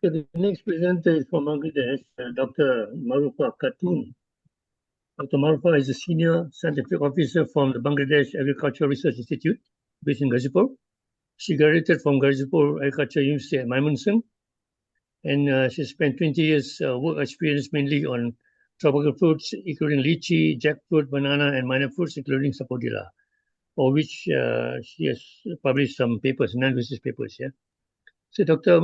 Okay, the next presenter is from Bangladesh, Dr. Marufa Khatun. Dr. Marufa is a senior scientific officer from the Bangladesh Agricultural Research Institute, based in Gazipur. She graduated from Gazipur Agriculture University at Mymensingh, and she spent 20 years work experience mainly on tropical fruits, including lychee, jackfruit, banana, and minor fruits, including Sapodilla, for which she has published some papers, non-research papers. Yeah. So Dr.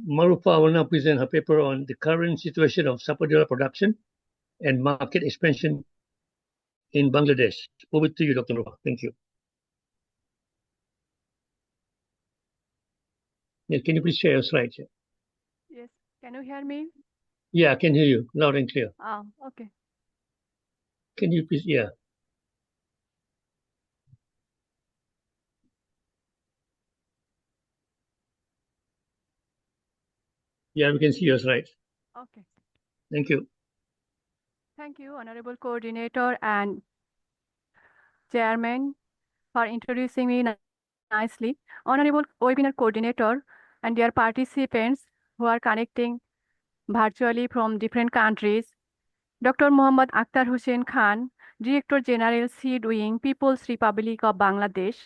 Marufa will now present her paper on the current situation of Sapodilla production and market expansion in Bangladesh. Over to you, Dr. Marufa. Thank you. Yeah, can you please share your slides? Yes. Can you hear me? Yeah, I can hear you loud and clear. Okay. Can you please, yeah. Yeah, we can see your slides. Okay. Thank you. Thank you, Honorable Coordinator and Chairman, for introducing me nicely. Honorable Webinar Coordinator and dear participants who are connecting virtually from different countries, Dr. Muhammad Akhtar Hussain Khan, Director General Seed Wing, People's Republic of Bangladesh.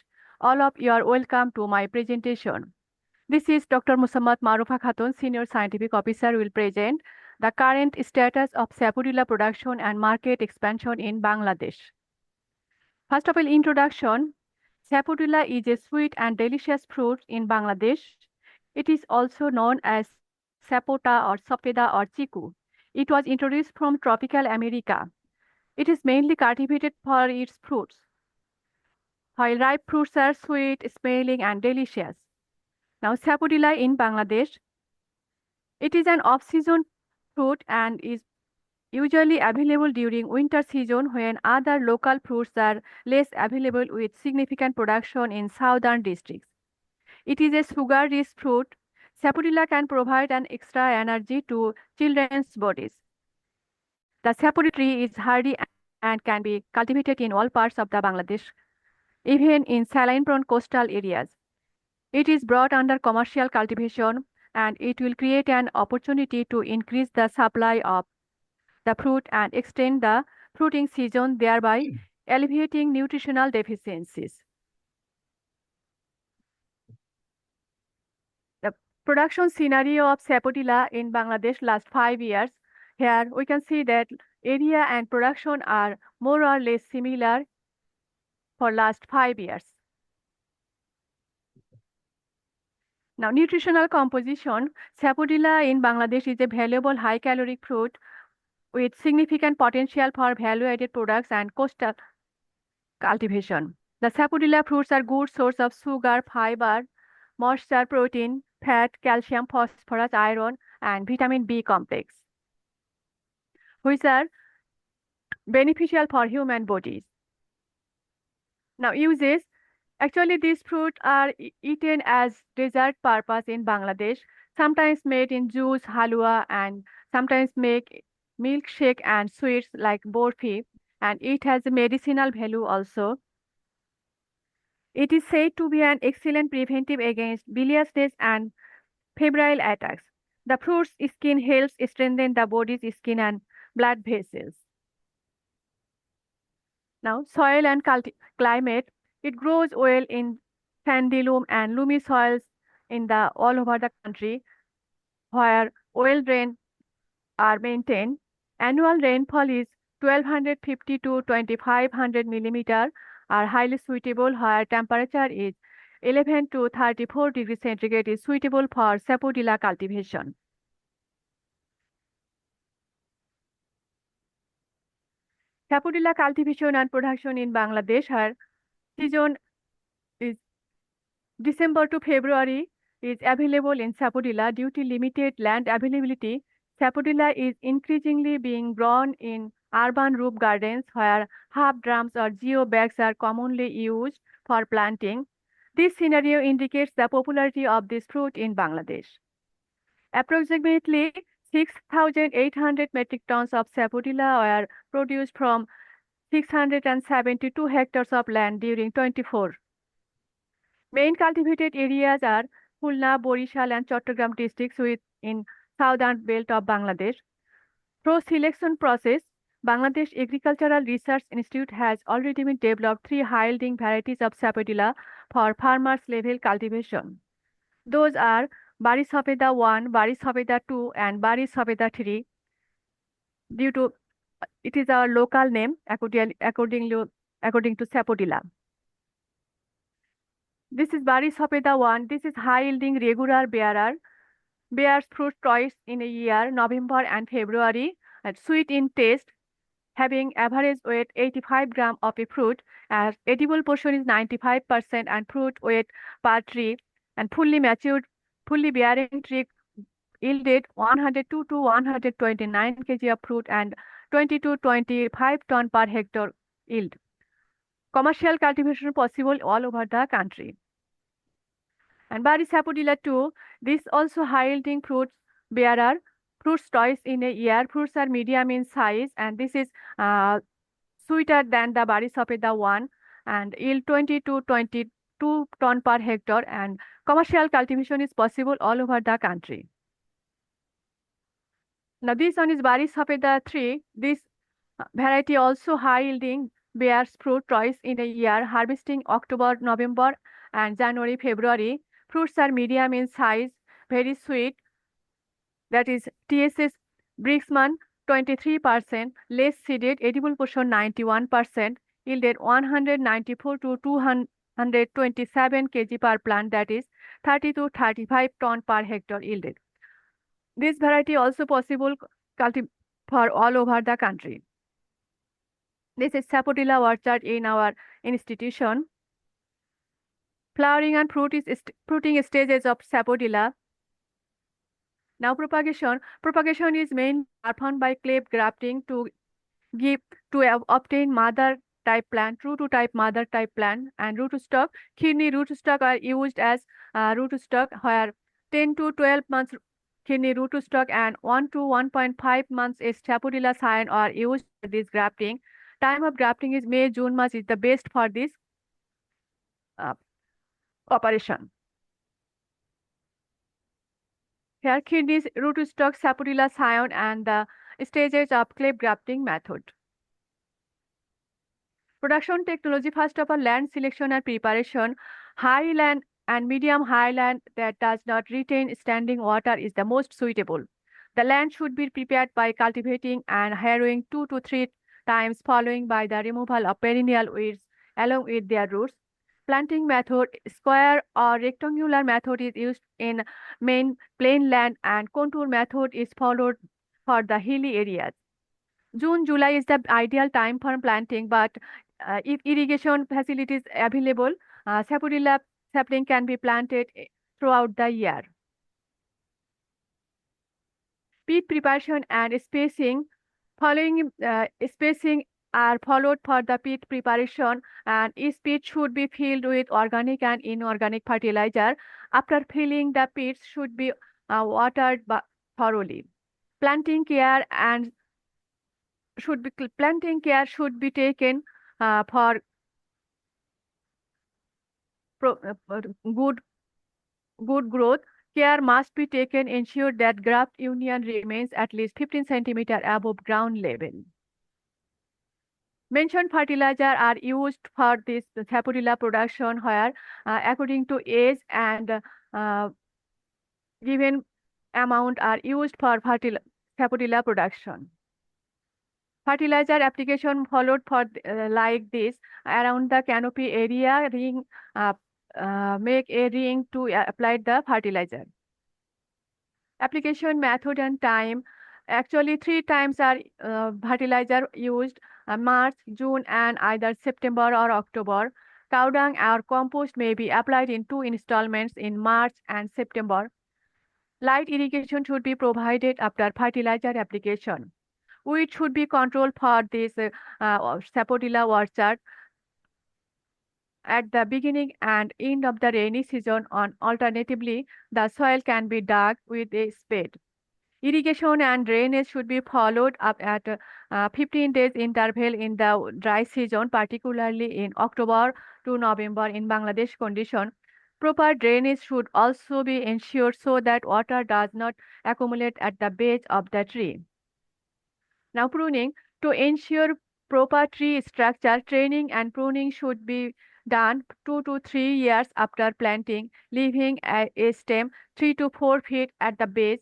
All of you are welcome to my presentation. This is Dr. Muhammad Marufa Khatun, Senior Scientific Officer, will present the current status of Sapodilla production and market expansion in Bangladesh. First of all, introduction. Sapodilla is a sweet and delicious fruit in Bangladesh. It is also known as sapota or sapeda or chiku. It was introduced from tropical America. It is mainly cultivated for its fruits. While ripe fruits are sweet, smelling, and delicious. Now, Sapodilla in Bangladesh, it is an off-season fruit and is usually available during winter season when other local fruits are less available with significant production in southern districts. It is a sugar-rich fruit. Sapodilla can provide an extra energy to children's bodies. The sapodilla tree is hardy and can be cultivated in all parts of the Bangladesh, even in saline-prone coastal areas. It is brought under commercial cultivation and it will create an opportunity to increase the supply of the fruit and extend the fruiting season, thereby alleviating nutritional deficiencies. The production scenario of Sapodilla in Bangladesh last 5 years. Here we can see that area and production are more or less similar for last 5 years. Now, nutritional composition. Sapodilla in Bangladesh is a valuable high-caloric fruit with significant potential for value-added products and coastal cultivation. The Sapodilla fruits are good source of sugar, fiber, moisture, protein, fat, calcium, phosphorus, iron, and vitamin B complex, which are beneficial for human bodies. Now, uses. Actually, these fruits are eaten as dessert purpose in Bangladesh, sometimes made in juice, halwa, and sometimes make milkshake and sweets like borfi, and it has a medicinal value also. It is said to be an excellent preventive against biliousness and febrile attacks. The fruit's skin helps strengthen the body's skin and blood vessels. Now, soil and climate. It grows well in sandy loam and loamy soils in the all over the country, where well drain are maintained. Annual rainfall is 1250 to 2500 millimeter, are highly suitable, where temperature is 11 to 34 degrees centigrade is suitable for Sapodilla cultivation. Sapodilla cultivation and production in Bangladesh, her season is December to February is available in Sapodilla due to limited land availability. Sapodilla is increasingly being grown in urban roof gardens where half drums or geo bags are commonly used for planting. This scenario indicates the popularity of this fruit in Bangladesh. Approximately 6,800 metric tons of Sapodilla were produced from 672 hectares of land during 24. Main cultivated areas are Khulna, Borishal, and Chattogram districts, with in southern belt of Bangladesh. Through selection process, Bangladesh Agricultural Research Institute has already been developed 3 high-yielding varieties of Sapodilla for farmers level cultivation. Those are Bari Sapeda 1, Bari Sapeda 2, and Bari Sapeda 3. Due to it is our local name according to Sapodilla. This is Bari Sapeda 1. This is high-yielding regular bearer. Bears fruit twice in a year, November and February, and sweet in taste, having average weight 85 gram of a fruit, as edible portion is 95% and fruit weight per tree, and fully matured, fully bearing tree yielded 102 to 129 kg of fruit and 20 to 25 ton per hectare yield. Commercial cultivation possible all over the country. And Bari Sapodilla 2, this also high-yielding fruit bearer, fruits twice in a year. Fruits are medium in size, and this is sweeter than the Bari Sapeda 1 and yield 20 to 22 ton per hectare, and commercial cultivation is possible all over the country. Now this one is Bari Sapeda 3. This variety also high-yielding bears fruit twice in a year, harvesting October, November, and January, February. Fruits are medium in size, very sweet. That is TSS Brixman 23%, less seeded, edible portion 91%, yielded 194 to 227 kg per plant, that is 30 to 35 ton per hectare yielded. This variety also possible for all over the country. This is Sapodilla orchard in our institution. Flowering and fruiting stages of Sapodilla. Now propagation. Propagation is mainly performed by cleft grafting to obtain mother type plant, true to type mother type plant, and rootstock. Kidney rootstock are used as rootstock, where 10 to 12 months kidney rootstock and 1 to 1.5 months is Sapodilla scion are used for this grafting. Time of grafting is May, June month is the best for this operation. Here kidneys, rootstock, Sapodilla scion, and the stages of cleft grafting method. Production technology, first of all, land selection and preparation. High land and medium high land that does not retain standing water is the most suitable. The land should be prepared by cultivating and harrowing 2 to 3 times, following by the removal of perennial weeds along with their roots. Planting method, square or rectangular method is used in main plain land, and contour method is followed for the hilly areas. June, July is the ideal time for planting, but if irrigation facilities available, Sapodilla sapling can be planted throughout the year. Pit preparation and spacing. Following spacing are followed for the pit preparation, and each pit should be filled with organic and inorganic fertilizer. After filling, the pits should be watered thoroughly. Planting care should be taken for good growth. Care must be taken, ensure that graft union remains at least 15 centimeter above ground level. Mentioned fertilizer are used for this Sapodilla production, where according to age and given amount are used for Sapodilla production. Fertilizer application followed for like this: around the canopy area, ring make a ring to apply the fertilizer. Application method and time. Actually, 3 times are fertilizer used: March, June, and either September or October. Cow dung or compost may be applied in 2 installments in March and September. Light irrigation should be provided after fertilizer application. Weed should be controlled for this Sapodilla orchard at the beginning and end of the rainy season. Alternatively, the soil can be dug with a spade. Irrigation and drainage should be followed up at 15 days interval in the dry season, particularly in October to November in Bangladesh condition. Proper drainage should also be ensured so that water does not accumulate at the base of the tree. Now, pruning. To ensure proper tree structure, training and pruning should be done 2 to 3 years after planting, leaving a stem 3 to 4 feet at the base.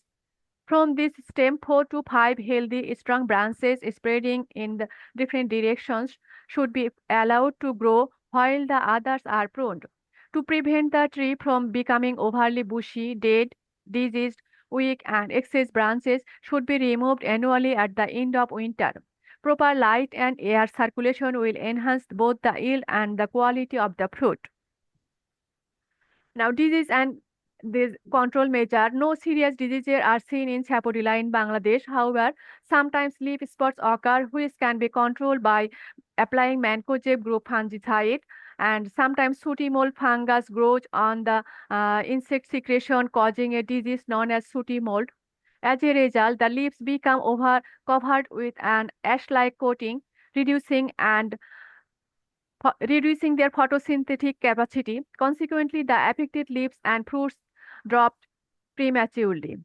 From this stem, 4 to 5 healthy, strong branches spreading in the different directions should be allowed to grow while the others are pruned. To prevent the tree from becoming overly bushy, dead, diseased, weak, and excess branches should be removed annually at the end of winter. Proper light and air circulation will enhance both the yield and the quality of the fruit. Now, disease and this control measure. No serious diseases are seen in Sapodilla in Bangladesh. However, sometimes leaf spots occur, which can be controlled by applying mancozeb group fungicide. And sometimes sooty mold fungus grows on the insect secretion, causing a disease known as sooty mold. As a result, the leaves become covered with an ash-like coating, reducing their photosynthetic capacity. Consequently, the affected leaves and fruits dropped prematurely.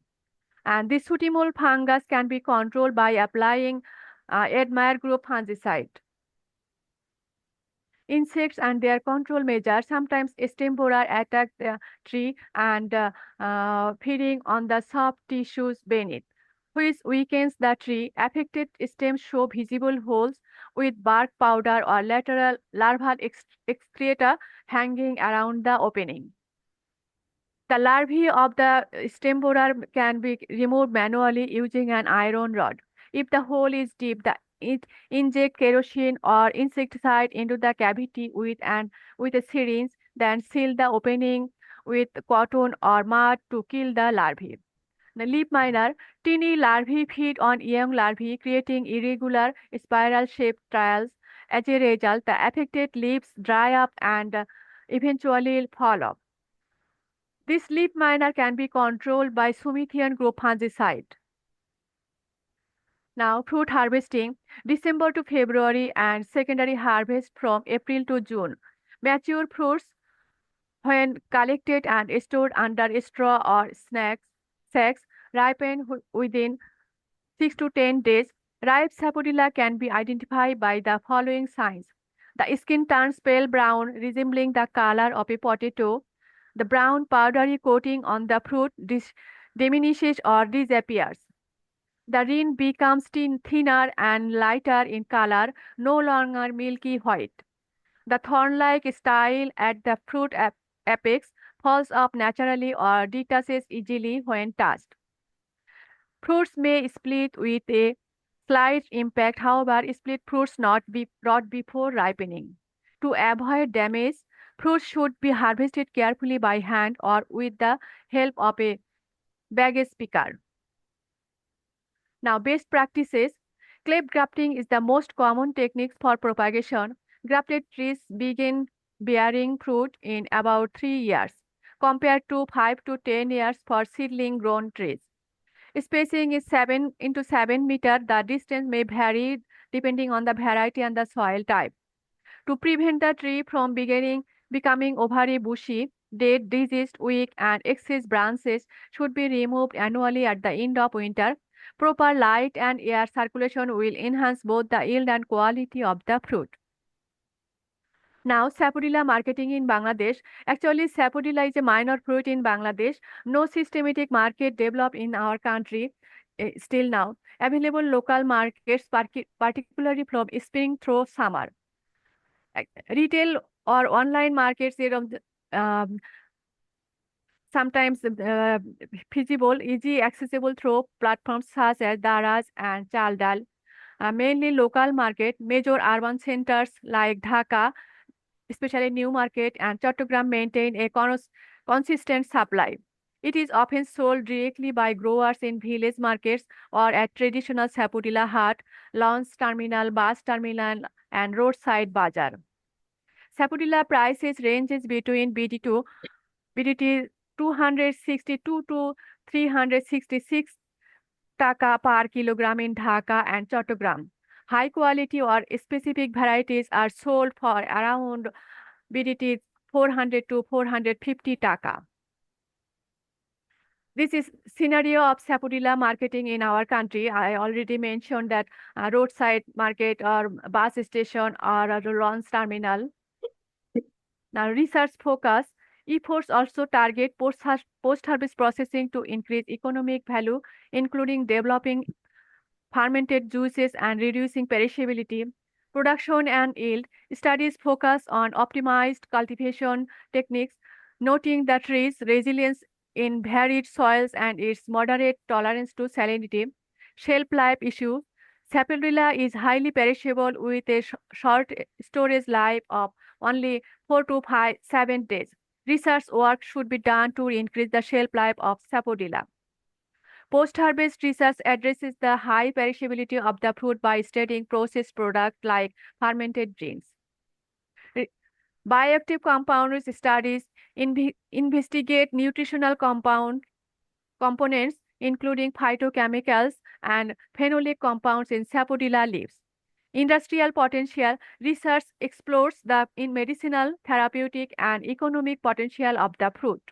And this sooty mold fungus can be controlled by applying Admire group fungicide. Insects and their control measures. Sometimes stem borer attack the tree and feeding on the soft tissues beneath, which weakens the tree. Affected stems show visible holes with bark powder or lateral larval excreta hanging around the opening. The larvae of the stem borer can be removed manually using an iron rod. If the hole is deep, inject kerosene or insecticide into the cavity with a syringe, then seal the opening with cotton or mud to kill the larvae. The leaf miner, tiny larvae feed on young larvae, creating irregular spiral-shaped trails. As a result, the affected leaves dry up and eventually fall off. This leaf miner can be controlled by Sumithian group fungicide. Now, fruit harvesting, December to February and secondary harvest from April to June. Mature fruits, when collected and stored under straw or sacks, ripen within 6 to 10 days. Ripe sapodilla can be identified by the following signs. The skin turns pale brown, resembling the color of a potato. The brown powdery coating on the fruit diminishes or disappears. The rind becomes thinner and lighter in color, no longer milky white. The thorn-like style at the fruit apex falls off naturally or detaches easily when touched. Fruits may split with a slight impact, however, split fruits not be brought before ripening. To avoid damage, fruits should be harvested carefully by hand or with the help of a baggage picker. Now, best practices. Cleft grafting is the most common technique for propagation. Grafted trees begin bearing fruit in about 3 years, compared to 5 to 10 years for seedling grown trees. Spacing is 7 into 7 meter. The distance may vary depending on the variety and the soil type. To prevent the tree from becoming overly bushy, dead, diseased, weak, and excess branches should be removed annually at the end of winter. Proper light and air circulation will enhance both the yield and quality of the fruit. Now, Sapodilla marketing in Bangladesh. Actually, Sapodilla is a minor fruit in Bangladesh. No systematic market developed in our country still now. Available local markets, particularly from spring through summer. Retail or online markets sometimes feasible, easy accessible through platforms such as Daraz and Chaldal. Mainly local market, major urban centers like Dhaka, especially New Market and Chattogram maintain a consistent supply. It is often sold directly by growers in village markets or at traditional Sapodilla hut, launch terminal, bus terminal, and roadside bazaar. Sapodilla prices ranges between BDT 262 to 366 taka per kilogram in Dhaka and Chattogram. High quality or specific varieties are sold for around BDT 400 to 450 taka. This is scenario of Sapodilla marketing in our country. I already mentioned that roadside market or bus station or a launch terminal. Now, research focus efforts also target post-harvest processing to increase economic value, including developing fermented juices and reducing perishability. Production and yield studies focus on optimized cultivation techniques, noting the tree's resilience in varied soils and its moderate tolerance to salinity. Shelf life issue. Sapodilla is highly perishable with a short storage life of only 4 to 7 days. Research work should be done to increase the shelf life of Sapodilla. Post-harvest research addresses the high perishability of the fruit by studying processed products like fermented drinks. Bioactive compounds studies investigate nutritional components, including phytochemicals and phenolic compounds in Sapodilla leaves. Industrial potential research explores the medicinal, therapeutic, and economic potential of the fruit.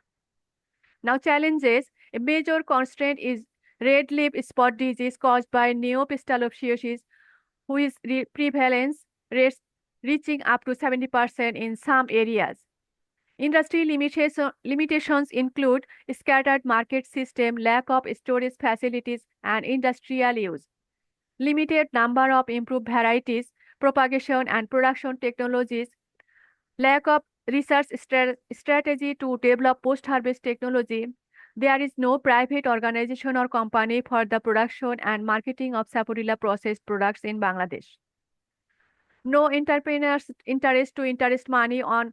Now, challenges. A major constraint is red leaf spot disease caused by neopistalopsiosis, whose prevalence rates reaching up to 70% in some areas. Industry limitations include scattered market system, lack of storage facilities, and industrial use. Limited number of improved varieties, propagation and production technologies, lack of research strategy to develop post-harvest technology. There is no private organization or company for the production and marketing of Sapodilla processed products in Bangladesh. No entrepreneurs interest to invest money on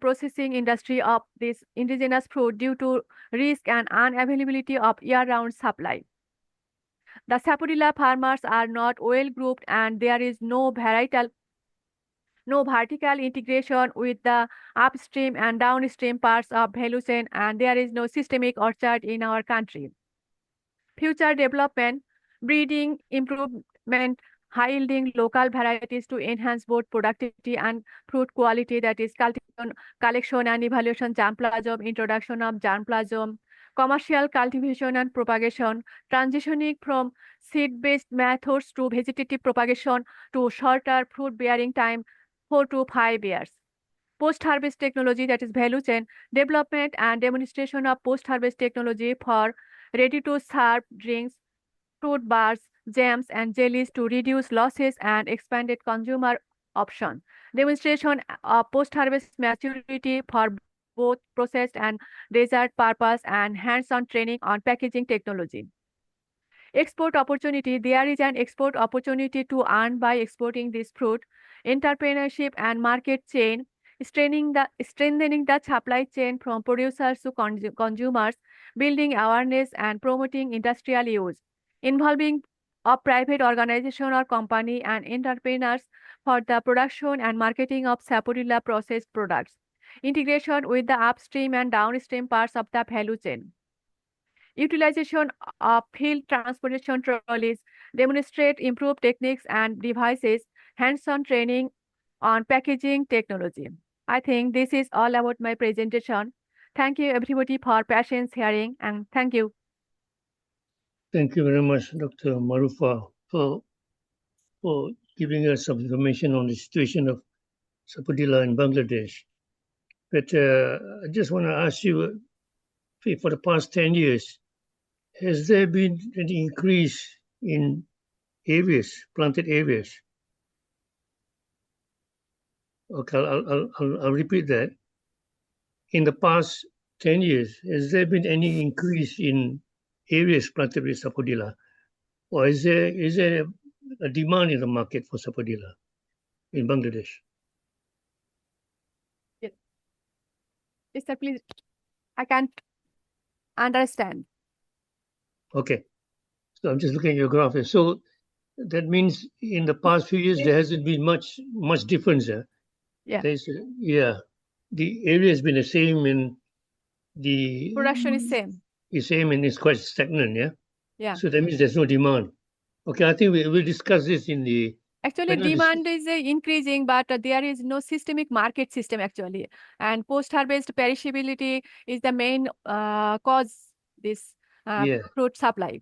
processing industry of this indigenous fruit due to risk and unavailability of year-round supply. The Sapodilla farmers are not well grouped and there is no vertical integration with the upstream and downstream parts of value chain, and there is no systemic orchard in our country. Future development, breeding, improvement, high-yielding local varieties to enhance both productivity and fruit quality, that is collection and evaluation germplasm, introduction of germplasm, commercial cultivation and propagation, transitioning from seed-based methods to vegetative propagation to shorter fruit-bearing time, 4 to 5 years. Post-harvest technology, that is value chain, development and demonstration of post-harvest technology for ready-to-serve drinks, fruit bars, jams, and jellies to reduce losses and expanded consumer option. Demonstration of post-harvest maturity for both processed and dessert purpose, and hands-on training on packaging technology. Export opportunity. There is an export opportunity to earn by exporting this fruit. Entrepreneurship and market chain, strengthening the supply chain from producers to consumers, building awareness and promoting industrial use, involving of private organization or company and entrepreneurs for the production and marketing of Sapodilla processed products, integration with the upstream and downstream parts of the value chain. Utilization of field transportation trolleys, demonstrate improved techniques and devices, hands-on training on packaging technology. I think this is all about my presentation. Thank you everybody for patience hearing, and thank you. Thank you very much, Dr. Marufa, for giving us some information on the situation of Sapodilla in Bangladesh. But I just want to ask you, for the past 10 years, has there been an increase in planted areas? Okay, I'll repeat that. In the past 10 years, has there been any increase in areas planted with Sapodilla? Or is there a demand in the market for Sapodilla in Bangladesh? Yes, sir, please. I can't understand. Okay. So I'm just looking at your graph here. So that means in the past few years, there hasn't been much difference there. Yeah. The area has been the same and the Production is same. Is same and it's quite stagnant, yeah? Yeah. So that means there's no demand. Okay, I think we'll discuss this in the Actually, Final demand is increasing, but there is no systemic market system actually. And post-harvest perishability is the main cause this Yeah. fruit supply.